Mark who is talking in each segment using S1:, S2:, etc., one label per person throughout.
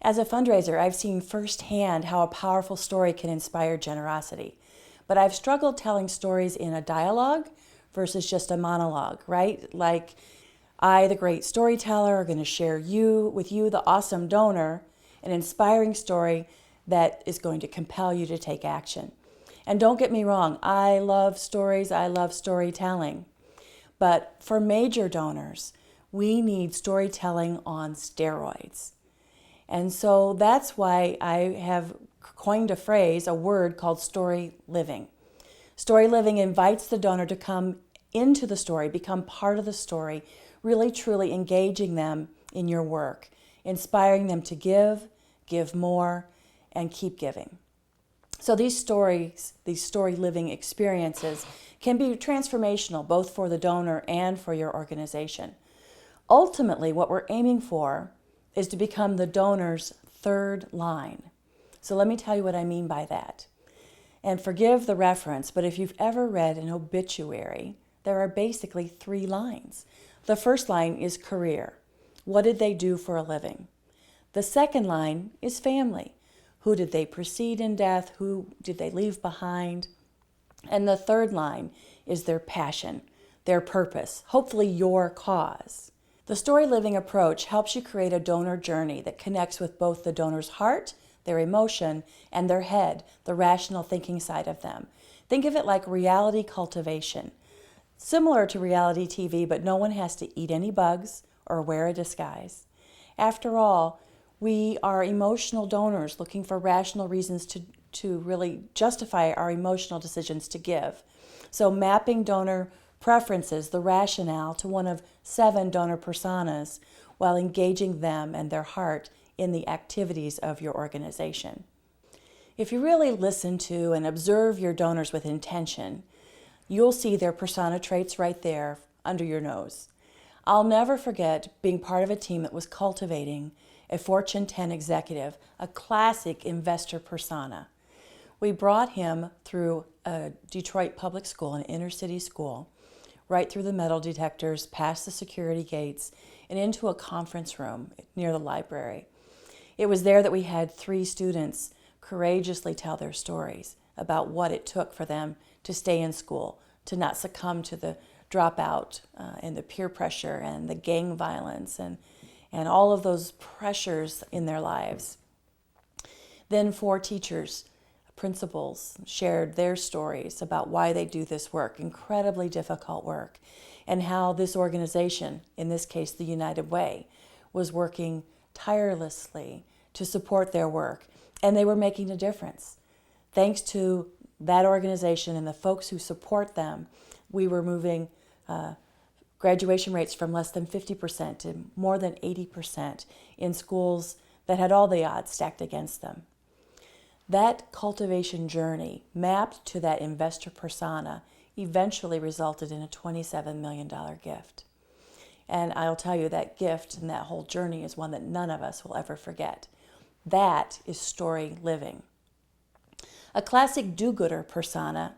S1: As a fundraiser, I've seen firsthand how a powerful story can inspire generosity. But I've struggled telling stories in a dialogue versus just a monologue, right? Like I, the great storyteller, are going to share with you, the awesome donor, an inspiring story that is going to compel you to take action. And don't get me wrong, I love stories, I love storytelling. But for major donors, we need storytelling on steroids. And so that's why I have coined a phrase, a word called story living. Story living invites the donor to come into the story, become part of the story, really truly engaging them in your work, inspiring them to give more, and keep giving. So these stories, these story living experiences can be transformational both for the donor and for your organization. Ultimately, what we're aiming for is to become the donor's third line. So let me tell you what I mean by that. And forgive the reference, but if you've ever read an obituary, there are basically 3 lines. The first line is career. What did they do for a living? The second line is family. Who did they precede in death? Who did they leave behind? And the third line is their passion, their purpose, hopefully your cause. The story living approach helps you create a donor journey that connects with both the donor's heart, their emotion, and their head, the rational thinking side of them. Think of it like reality cultivation. Similar to reality TV, but no one has to eat any bugs or wear a disguise. After all, we are emotional donors looking for rational reasons to really justify our emotional decisions to give. So mapping donor preferences, the rationale, to one of 7 donor personas while engaging them and their heart in the activities of your organization. If you really listen to and observe your donors with intention, you'll see their persona traits right there under your nose. I'll never forget being part of a team that was cultivating a Fortune 10 executive, a classic investor persona. We brought him through a Detroit public school, an inner city school, right through the metal detectors, past the security gates, and into a conference room near the library. It was there that we had 3 students courageously tell their stories about what it took for them to stay in school, to not succumb to the dropout and the peer pressure and the gang violence and all of those pressures in their lives. Then 4 teachers, principals, shared their stories about why they do this work, incredibly difficult work, and how this organization, in this case the United Way, was working tirelessly to support their work, and they were making a difference. Thanks to that organization and the folks who support them, we were moving graduation rates from less than 50% to more than 80% in schools that had all the odds stacked against them. That cultivation journey, mapped to that investor persona, eventually resulted in a $27 million gift. And I'll tell you, that gift and that whole journey is one that none of us will ever forget. That is story living. A classic do-gooder persona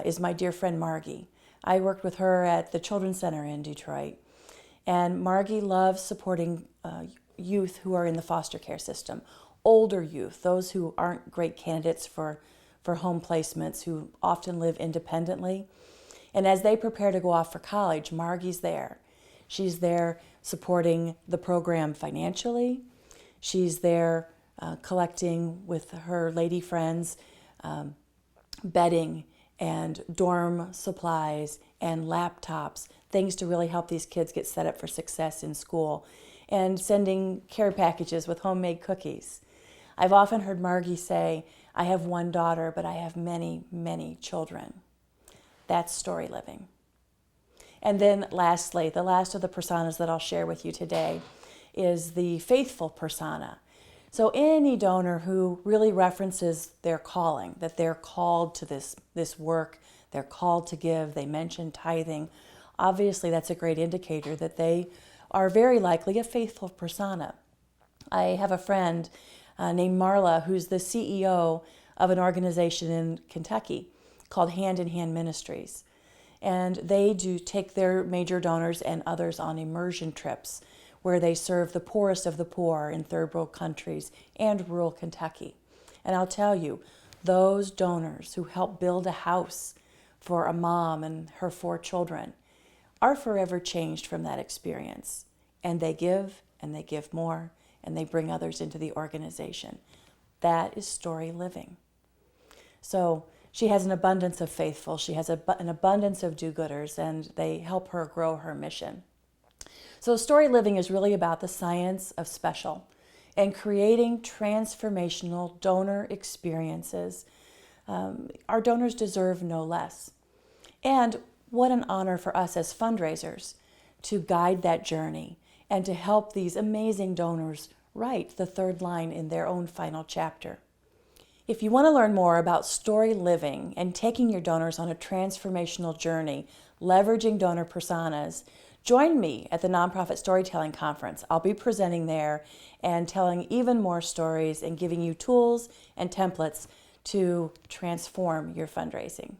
S1: is my dear friend Margie. I worked with her at the Children's Center in Detroit. And Margie loves supporting youth who are in the foster care system, older youth, those who aren't great candidates for home placements, who often live independently. And as they prepare to go off for college, Margie's there. She's there supporting the program financially. She's there collecting with her lady friends bedding and dorm supplies and laptops, things to really help these kids get set up for success in school, and sending care packages with homemade cookies. I've often heard Margie say, I have 1 daughter, but I have many, many children. That's story living. And then lastly, the last of the personas that I'll share with you today is the faithful persona. So any donor who really references their calling, that they're called to this work, they're called to give, they mention tithing, obviously that's a great indicator that they are very likely a faithful persona. I have a friend named Marla who's the CEO of an organization in Kentucky called Hand in Hand Ministries. And they do take their major donors and others on immersion trips where they serve the poorest of the poor in third world countries and rural Kentucky. And I'll tell you, those donors who help build a house for a mom and her 4 children are forever changed from that experience. And they give more, and they bring others into the organization. That is story living. So she has an abundance of faithful, she has an abundance of do-gooders, and they help her grow her mission. So story living is really about the science of special and creating transformational donor experiences. Our donors deserve no less. And what an honor for us as fundraisers to guide that journey and to help these amazing donors write the third line in their own final chapter. If you want to learn more about story living and taking your donors on a transformational journey, leveraging donor personas, join me at the Nonprofit Storytelling Conference. I'll be presenting there and telling even more stories and giving you tools and templates to transform your fundraising.